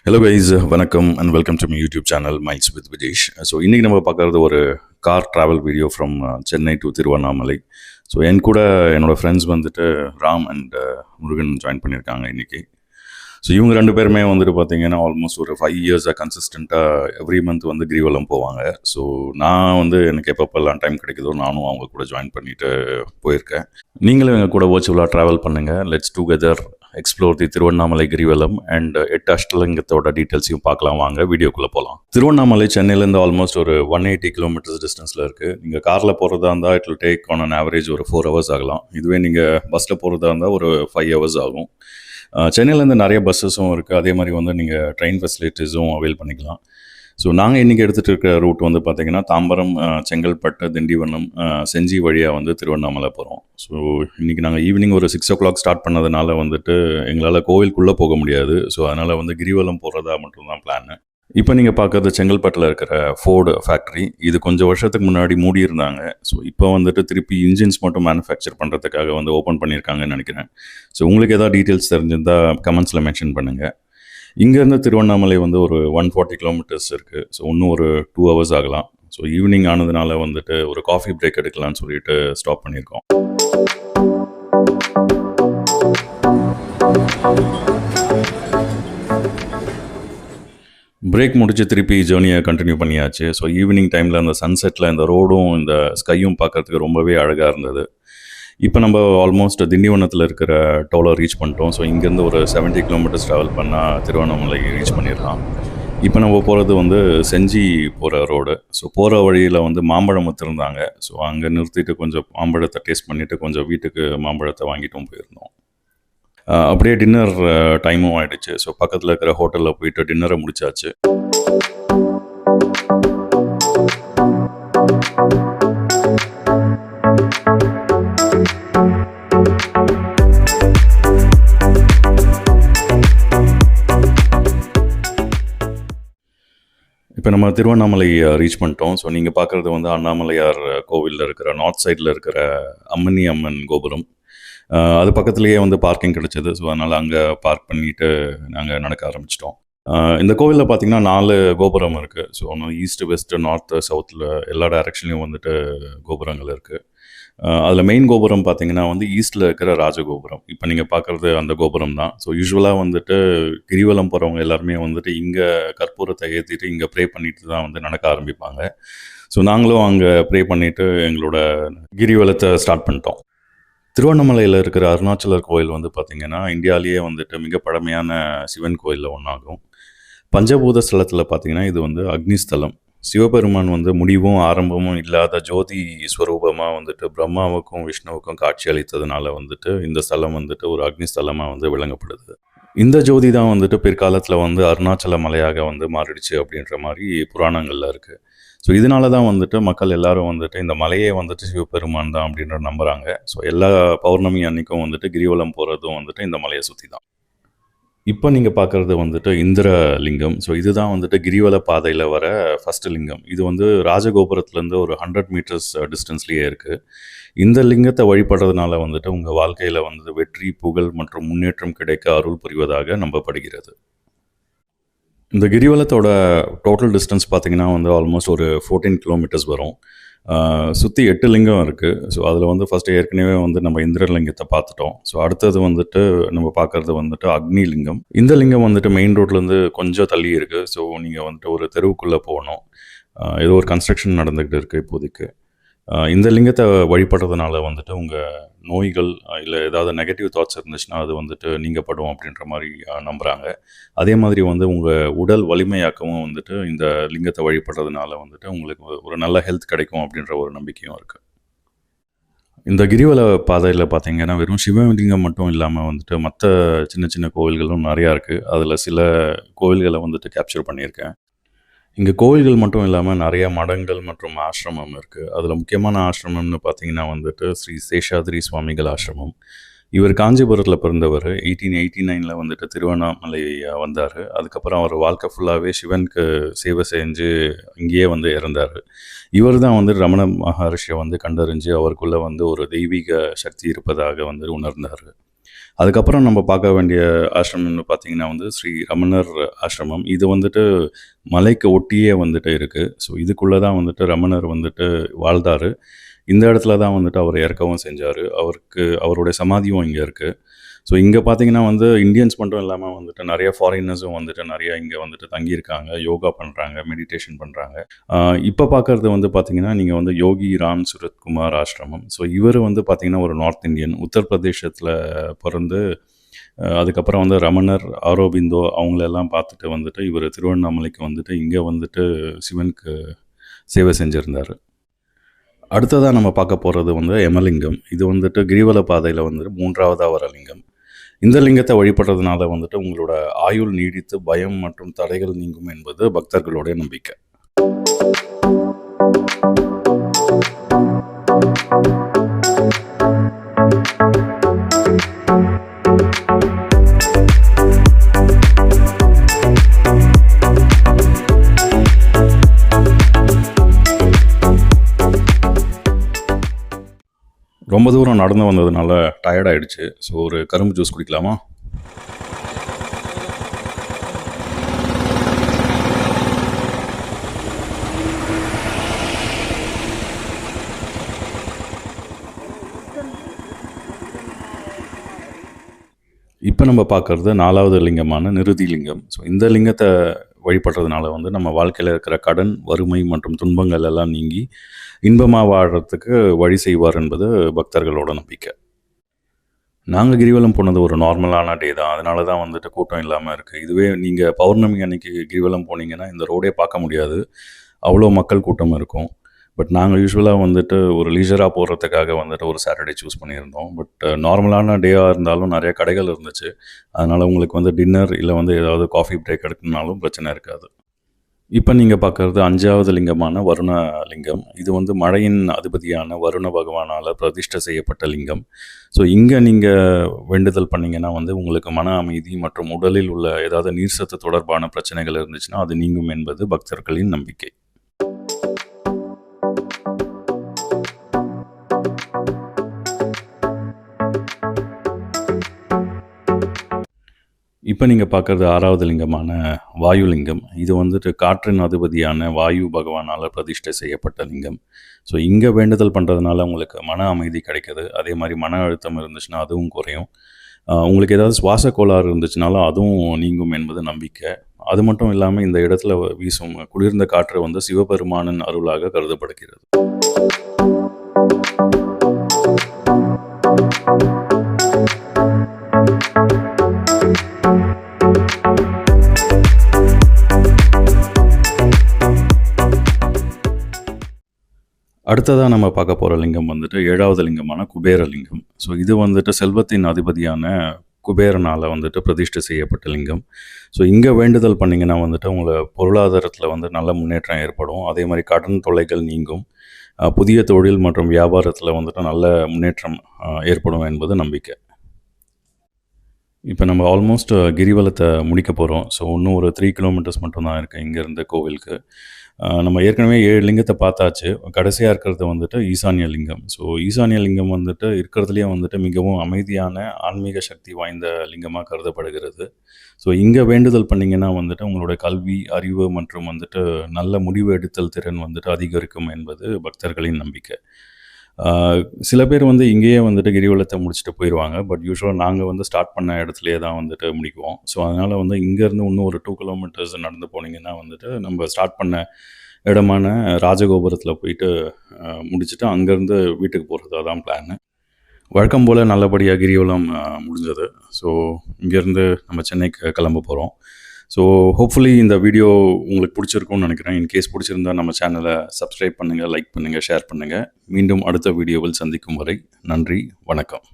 Hello guys, வணக்கம் and welcome to my YouTube channel miles with Vijesh. So இன்றைக்கி நம்ம பார்க்குறது ஒரு car travel video from Chennai to Tiruvannamalai. So என் கூட என்னோடய ஃப்ரெண்ட்ஸ் வந்துட்டு ராம் அண்ட் முருகன் ஜாயின் பண்ணியிருக்காங்க இன்றைக்கி. ஸோ இவங்க ரெண்டு பேருமே வந்துட்டு பார்த்தீங்கன்னா ஆல்மோஸ்ட் ஒரு 5 இயர்ஸாக கன்சிஸ்டண்ட்டாக எவ்ரி மந்த் வந்து கிரிவலம் போவாங்க. ஸோ நான் வந்து எனக்கு எப்பப்பெல்லாம் டைம் கிடைக்குதோ நானும் அவங்க கூட ஜாயின் பண்ணிட்டு போயிருக்கேன். நீங்களும் எங்கள் கூட வர்ச்சுவலாக ட்ராவல் பண்ணுங்கள். Let's together explore the Tiruvannamalai Girivalam and 8 அஷ்டலிங்கத்தோட டீட்டெயில்ஸையும் பார்க்கலாம். வாங்க வீடியோக்குள்ளே போகலாம். திருவண்ணாமலை சென்னையிலேருந்து ஆல்மோஸ்ட் ஒரு 180 கிலோமீட்டர்ஸ் டிஸ்டன்ஸில் இருக்குது. நீங்கள் காரில் போகிறதா இருந்தால் it will take on an average ஒரு 4 ஹவர்ஸ் ஆகலாம். இதுவே நீங்கள் பஸ்ஸில் போகிறதா இருந்தால் ஒரு 5 ஹவர்ஸ் ஆகும். சென்னையிலேருந்து நிறைய பஸ்ஸஸும் இருக்குது. அதே மாதிரி வந்து நீங்கள் ட்ரெயின் ஃபெசிலிட்டிஸும் அவைல் பண்ணிக்கலாம். ஸோ நாங்கள் இன்றைக்கி எடுத்துகிட்டு இருக்கிற ரூட் வந்து பார்த்திங்கன்னா தாம்பரம், செங்கல்பட்டு, திண்டிவனம், செஞ்சி வழியாக வந்து திருவண்ணாமலை போகிறோம். ஸோ இன்றைக்கி நாங்கள் ஈவினிங் ஒரு 6 o'clock ஸ்டார்ட் பண்ணதுனால வந்துட்டு எங்களால் கோவிலுக்குள்ளே போக முடியாது. ஸோ அதனால் வந்து கிரிவலம் போகிறதா மட்டும்தான் பிளான். இப்போ நீங்கள் பார்க்குறது செங்கல்பட்டில் இருக்கிற ஃபோர்டு ஃபேக்ட்ரி. இது கொஞ்சம் வருஷத்துக்கு முன்னாடி மூடி இருந்தாங்க. ஸோ இப்போ வந்துட்டு திருப்பி இன்ஜின்ஸ் மட்டும் மேனுஃபேக்சர் பண்ணுறதுக்காக வந்து ஓப்பன் பண்ணியிருக்காங்கன்னு நினைக்கிறேன். ஸோ உங்களுக்கு எதாவது டீட்டெயில்ஸ் தெரிஞ்சிருந்தால் கமெண்ட்ஸில் மென்ஷன் பண்ணுங்கள். இங்கேருந்து திருவண்ணாமலை வந்து ஒரு 140 கிலோமீட்டர்ஸ் இருக்குது. ஸோ இன்னும் ஒரு 2 ஹவர்ஸ் ஆகலாம். ஸோ ஈவினிங் ஆனதுனால வந்துட்டு ஒரு காஃபி பிரேக் எடுக்கலான்னு சொல்லிட்டு ஸ்டாப் பண்ணியிருக்கோம். பிரேக் முடிச்சு திருப்பி ஜேர்னியை கண்டினியூ பண்ணியாச்சு. ஸோ ஈவினிங் டைமில் அந்த சன்செட்டில் இந்த ரோடும் இந்த ஸ்கையும் பார்க்குறதுக்கு ரொம்பவே அழகாக இருந்தது. இப்போ நம்ம ஆல்மோஸ்ட் திண்டிவனத்தில் இருக்கிற டோலை ரீச் பண்ணிட்டோம். ஸோ இங்கேருந்து ஒரு 70 கிலோமீட்டர்ஸ் ட்ராவல் பண்ணால் திருவண்ணாமலை ரீச் பண்ணிடலாம். இப்போ நம்ம போகிறது வந்து செஞ்சி போகிற ரோடு. ஸோ போகிற வழியில் வந்து மாம்பழம் வச்சுருந்தாங்க. ஸோ அங்கே நிறுத்திட்டு கொஞ்சம் மாம்பழத்தை டேஸ்ட் பண்ணிவிட்டு கொஞ்சம் வீட்டுக்கு மாம்பழத்தை வாங்கிட்டும் போயிருந்தோம். அப்படியே டின்னர் டைமும் ஆகிடுச்சு. ஸோ பக்கத்தில் இருக்கிற ஹோட்டலில் போயிட்டு டின்னரை முடிச்சாச்சு. இப்போ நம்ம திருவண்ணாமலை ரீச் பண்ணிட்டோம். ஸோ நீங்கள் பார்க்குறது வந்து அண்ணாமலையார் கோவிலில் இருக்கிற நார்த் சைடில் இருக்கிற அம்மணி அம்மன் கோபுரம். அது பக்கத்துலேயே வந்து பார்க்கிங் கிடச்சிது. ஸோ அதனால் அங்கே பார்க் பண்ணிவிட்டு நாங்கள் நடக்க ஆரம்பிச்சிட்டோம். இந்த கோவிலில் பார்த்திங்கன்னா 4 கோபுரம் இருக்குது. ஸோ ஒன்று ஈஸ்ட்டு, வெஸ்ட்டு, நார்த்து, சவுத்தில் எல்லா டைரெக்ஷன்லையும் வந்துட்டு கோபுரங்கள் இருக்குது. அதில் மெயின் கோபுரம் பார்த்திங்கன்னா வந்து ஈஸ்ட்டில் இருக்கிற ராஜகோபுரம். இப்போ நீங்கள் பார்க்குறது அந்த கோபுரம் தான். ஸோ யூஸ்வலாக வந்துட்டு கிரிவலம் போகிறவங்க எல்லாருமே வந்துட்டு இங்கே கற்பூரத்தை ஏற்றிட்டு இங்கே ப்ரே பண்ணிட்டு தான் வந்து நடக்க ஆரம்பிப்பாங்க. ஸோ நாங்களும் அங்கே ப்ரே பண்ணிவிட்டு எங்களோட கிரிவலத்தை ஸ்டார்ட் பண்ணிட்டோம். திருவண்ணாமலையில் இருக்கிற அருணாச்சலர் கோயில் வந்து பார்த்திங்கன்னா இந்தியாவிலேயே வந்துட்டு மிக பழமையான சிவன் கோயிலில் ஒன்றாகும். பஞ்சபூத ஸ்தலத்தில் பார்த்திங்கன்னா இது வந்து அக்னிஸ்தலம். சிவபெருமான் வந்து முடிவும் ஆரம்பமும் இல்லாத ஜோதி ஸ்வரூபமாக வந்துட்டு பிரம்மாவுக்கும் விஷ்ணுவுக்கும் காட்சி அளித்ததுனால வந்துட்டு இந்த ஸ்தலம் வந்துட்டு ஒரு அக்னிஸ்தலமாக வந்து விளங்கப்படுது. இந்த ஜோதி தான் வந்துட்டு பிற்காலத்தில் வந்து அருணாச்சல மலையாக வந்து மாறிடுச்சு அப்படின்ற மாதிரி புராணங்களில் இருக்குது. ஸோ இதனால தான் வந்துட்டு மக்கள் எல்லாரும் வந்துட்டு இந்த மலையே வந்துட்டு சிவபெருமான் தான் அப்படின்ற நம்புகிறாங்க. ஸோ எல்லா பௌர்ணமி அன்னைக்கும் வந்துட்டு கிரிவலம் போகிறதும் வந்துட்டு இந்த மலையை சுற்றி தான். இப்போ நீங்கள் பார்க்குறது வந்துட்டு இந்திரலிங்கம். ஸோ இதுதான் வந்துட்டு கிரிவல பாதையில் வர ஃபஸ்ட்டு லிங்கம். இது வந்து ராஜகோபுரத்துலேருந்து ஒரு 100 மீட்டர்ஸ் டிஸ்டன்ஸ்லேயே இருக்குது. இந்த லிங்கத்தை வழிபடுறதுனால வந்துட்டு உங்கள் வாழ்க்கையில் வந்து வெற்றி, புகழ் மற்றும் முன்னேற்றம் கிடைக்க அருள் புரிவதாக நம்பப்படுகிறது. இந்த கிரிவலத்தோட டோட்டல் டிஸ்டன்ஸ் பார்த்திங்கன்னா வந்து ஆல்மோஸ்ட் ஒரு 14 கிலோமீட்டர்ஸ் வரும். சுற்றி 8 லிங்கம் இருக்குது. ஸோ அதில் வந்து ஃபஸ்ட்டு ஏற்கனவே வந்து நம்ம இந்திரலிங்கத்தை பார்த்துட்டோம். ஸோ அடுத்தது வந்துட்டு நம்ம பார்க்குறது வந்துட்டு அக்னி லிங்கம். இந்த லிங்கம் வந்துட்டு மெயின் ரோட்லேருந்து கொஞ்சம் தள்ளி இருக்குது. ஸோ நீங்கள் வந்துட்டு ஒரு தெருவுக்குள்ளே போகணும். ஏதோ ஒரு கன்ஸ்ட்ரக்ஷன் நடந்துக்கிட்டு இருக்குது இப்போதைக்கு. இந்த லிங்கத்தை வழிபடுறதுனால வந்துட்டு உங்கள் நோய்கள் இல்லை ஏதாவது நெகட்டிவ் தாட்ஸ் இருந்துச்சுன்னா அது வந்துட்டு நீங்கப்படும் அப்படின்ற மாதிரி நம்புகிறாங்க. அதே மாதிரி வந்து உங்கள் உடல் வலிமையாக்கவும் வந்துட்டு இந்த லிங்கத்தை வழிபடுறதுனால வந்துட்டு உங்களுக்கு ஒரு நல்ல ஹெல்த் கிடைக்கும் அப்படின்ற ஒரு நம்பிக்கையும் இருக்குது. இந்த கிரிவல பாதையில் பார்த்திங்கன்னா வெறும் சிவலிங்கம் மட்டும் இல்லாமல் வந்துட்டு மற்ற சின்ன சின்ன கோவில்களும் நிறையா இருக்குது. அதில் சில கோவில்களை வந்துட்டு கேப்சர் பண்ணியிருக்கேன். இங்கே கோவில்கள் மட்டும் இல்லாமல் நிறைய மடங்கள் மற்றும் ஆசிரமம் இருக்குது. அதில் முக்கியமான ஆசிரமம்னு பார்த்திங்கன்னா வந்துட்டு ஸ்ரீ சேஷாத்ரி சுவாமிகள் ஆசிரமம். இவர் காஞ்சிபுரத்தில் பிறந்தவர். 1889 வந்துட்டு திருவண்ணாமலை வந்தார். அதுக்கப்புறம் அவர் வாழ்க்கை ஃபுல்லாகவே சிவனுக்கு சேவை செஞ்சு இங்கேயே வந்து இறந்தார். இவர் தான் வந்து ரமண மகரிஷியை வந்து கண்டறிஞ்சு அவருக்குள்ளே வந்து ஒரு தெய்வீக சக்தி இருப்பதாக வந்து உணர்ந்தார். அதுக்கப்புறம் நம்ம பார்க்க வேண்டிய ஆசிரமம்னு பார்த்தீங்கன்னா வந்து ஸ்ரீ ரமணர் ஆசிரமம். இது வந்துட்டு மலைக்கு ஒட்டியே வந்துட்டு இருக்குது. ஸோ இதுக்குள்ளே தான் வந்துட்டு ரமணர் வந்துட்டு வாழ்ந்தார். இந்த இடத்துல தான் வந்துட்டு அவர் இறக்கவும் செஞ்சார். அவருடைய சமாதியும் இங்கே இருக்குது. ஸோ இங்கே பார்த்தீங்கன்னா வந்து இந்தியன்ஸ் மட்டும் இல்லாமல் வந்துட்டு நிறைய ஃபாரினர்ஸும் வந்துட்டு நிறைய இங்கே வந்துட்டு தங்கியிருக்காங்க, யோகா பண்ணுறாங்க, மெடிடேஷன் பண்ணுறாங்க. இப்போ பார்க்குறது வந்து பார்த்தீங்கன்னா நீங்கள் வந்து யோகி ராம் சுரத்குமார் ஆசிரமம். ஸோ இவர் வந்து பார்த்தீங்கன்னா ஒரு நார்த் இந்தியன், உத்தரப்பிரதேசத்தில் பிறந்து அதுக்கப்புறம் வந்து ரமணர், ஆரோபிந்தோ அவங்களெல்லாம் பார்த்துட்டு வந்துட்டு இவர் திருவண்ணாமலைக்கு வந்துட்டு இங்கே வந்துட்டு சிவனுக்கு சேவை செஞ்சுருந்தார். அடுத்ததாக நம்ம பார்க்க போகிறது வந்து யமலிங்கம். இது வந்துட்டு கிரிவல பாதையில் வந்துட்டு 3ஆவதாக வர லிங்கம். இந்த லிங்கத்தை வழிபடுறதுனால வந்துட்டு உங்களோட ஆயுள் நீடித்து பயம் மற்றும் தடைகள் நீங்கும் என்பது பக்தர்களுடைய நம்பிக்கை. ரொம்ப தூரம் நடந்து வந்ததுனால டயர்ட் ஆகிடுச்சு. ஸோ ஒரு கரும்பு ஜூஸ் குடிக்கலாமா? இப்போ நம்ம பார்க்குறது 4வது லிங்கமான நிருதி லிங்கம். ஸோ இந்த லிங்கத்தை வழிபடுறதுனால வந்து நம்ம வாழ்க்கையில் இருக்கிற கடன், வறுமை மற்றும் துன்பங்கள் எல்லாம் நீங்கி இன்பமாக வாழறதுக்கு வழி செய்வார் என்பது பக்தர்களோட நம்பிக்கை. நாங்கள் கிரிவலம் போனது ஒரு நார்மலான டே தான். அதனால தான் வந்துட்டு கூட்டம் இல்லாமல் இருக்குது. இதுவே நீங்கள் பௌர்ணமி அன்னைக்கு கிரிவலம் போனீங்கன்னா இந்த ரோடே பார்க்க முடியாது, அவ்வளோ மக்கள் கூட்டம் இருக்கும். பட் நாங்கள் யூஸ்வலாக வந்துட்டு ஒரு லீஜராக போகிறதுக்காக வந்துட்டு ஒரு சாட்டர்டே சூஸ் பண்ணியிருந்தோம். பட் நார்மலான டேயாக இருந்தாலும் நிறைய கடைகள் இருந்துச்சு. அதனால் உங்களுக்கு வந்து டின்னர் இல்லை வந்து ஏதாவது காஃபி பிரேக் எடுக்கணுனாலும் பிரச்சனை இருக்காது. இப்போ நீங்கள் பார்க்குறது 5வது லிங்கமான வருண லிங்கம். இது வந்து மழையின் அதிபதியான வருண பகவானால் பிரதிஷ்டை செய்யப்பட்ட லிங்கம். ஸோ இங்கே நீங்கள் வேண்டுதல் பண்ணிங்கன்னா வந்து உங்களுக்கு மன அமைதி மற்றும் உடலில் உள்ள ஏதாவது நீர்சத்து தொடர்பான பிரச்சனைகள் இருந்துச்சுன்னா அது நீங்கும் என்பது பக்தர்களின் நம்பிக்கை. இப்போ நீங்கள் பார்க்குறது 6வது லிங்கமான வாயு லிங்கம். இது வந்துட்டு காற்றின் அதிபதியான வாயு பகவானால் பிரதிஷ்டை செய்யப்பட்ட லிங்கம். ஸோ இங்கே வேண்டுதல் பண்ணுறதுனால உங்களுக்கு மன அமைதி கிடைக்கிது. அதே மாதிரி மன அழுத்தம் இருந்துச்சுன்னா அதுவும் குறையும். உங்களுக்கு ஏதாவது சுவாச கோளாறு இருந்துச்சுனாலும் அதுவும் நீங்கும் என்பது நம்பிக்கை. அது மட்டும் இல்லாமல் இந்த இடத்துல வீசும் குளிர்ந்த காற்று வந்து சிவபெருமானின் அருளாக கருதப்படுகிறது. அடுத்ததாக நம்ம பார்க்க போகிற லிங்கம் வந்துட்டு 7வது லிங்கமான குபேரலிங்கம். ஸோ இது வந்துட்டு செல்வத்தின் அதிபதியான குபேரனால் வந்துட்டு பிரதிஷ்டை செய்யப்பட்ட லிங்கம். ஸோ இங்கே வேண்டுதல் பண்ணிங்கன்னா வந்துட்டு உங்களை பொருளாதாரத்தில் வந்து நல்ல முன்னேற்றம் ஏற்படும். அதே மாதிரி கடன் தொல்லைகள் நீங்கும். புதிய தொழில் மற்றும் வியாபாரத்தில் வந்துட்டு நல்ல முன்னேற்றம் ஏற்படும் என்பது நம்பிக்கை. இப்போ நம்ம ஆல்மோஸ்ட் கிரிவலத்தை முடிக்க போகிறோம். ஸோ இன்னும் ஒரு 3 கிலோமீட்டர்ஸ் மட்டும்தான் இருக்குது இங்கேருந்து கோவிலுக்கு. நம்ம ஏற்கனவே 7 லிங்கத்தை பார்த்தாச்சு. கடைசியாக இருக்கிறது வந்துட்டு ஈசான்ய லிங்கம். ஸோ ஈசான்ய லிங்கம் வந்துட்டு இருக்கிறதுலேயே வந்துட்டு மிகவும் அமைதியான ஆன்மீக சக்தி வாய்ந்த லிங்கமாக கருதப்படுகிறது. ஸோ இங்கே வேண்டுதல் பண்ணிங்கன்னா வந்துட்டு உங்களோட கல்வி, அறிவு மற்றும் வந்துட்டு நல்ல முடிவு எடுத்தல் திறன் வந்துட்டு அதிகரிக்கும் என்பது பக்தர்களின் நம்பிக்கை. சில பேர் வந்து இங்கேயே வந்துட்டு கிரிவலத்தை முடிச்சுட்டு போயிடுவாங்க. பட் யூஸ்வலாக நாங்கள் வந்து ஸ்டார்ட் பண்ண இடத்துலையே தான் வந்துட்டு முடிக்குவோம். ஸோ அதனால் வந்து இங்கேருந்து இன்னும் ஒரு 2 கிலோமீட்டர்ஸ் நடந்து போனீங்கன்னா வந்துட்டு நம்ம ஸ்டார்ட் பண்ண இடமான ராஜகோபுரத்தில் போயிட்டு முடிச்சுட்டு அங்கேருந்து வீட்டுக்கு போகிறது தான் பிளான். வழக்கம் போல் நல்லபடியாக கிரிவலம் முடிஞ்சது. ஸோ இங்கேருந்து நம்ம சென்னைக்கு கிளம்ப போகிறோம். ஸோ ஹோப்ஃபுல்லி இந்த வீடியோ உங்களுக்கு பிடிச்சிருக்கும்னு நினைக்கிறேன். இன்கேஸ் பிடிச்சிருந்தா நம்ம சேனலை சப்ஸ்கிரைப் பண்ணுங்கள், லைக் பண்ணுங்கள், ஷேர் பண்ணுங்கள். மீண்டும் அடுத்த வீடியோவில் சந்திக்கும் வரை நன்றி, வணக்கம்.